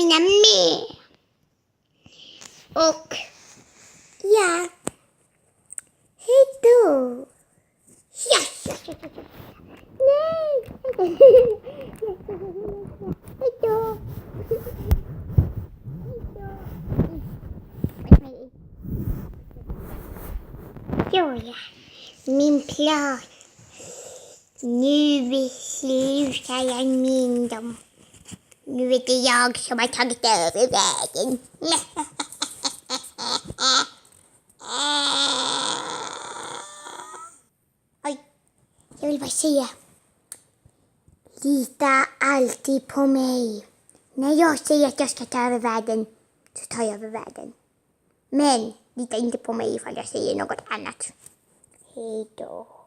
hinna med. Och ja, hej då. Ja. Nej. Hej då. Ja, min plan. Nu slutar jag min dem. Nu är det jag som har tagit över världen. Oj, jag vill bara säga. Lita alltid på mig. När jag säger att jag ska ta över världen, så tar jag över världen. Men lita inte på mig ifall jag säger något annat. Hej då.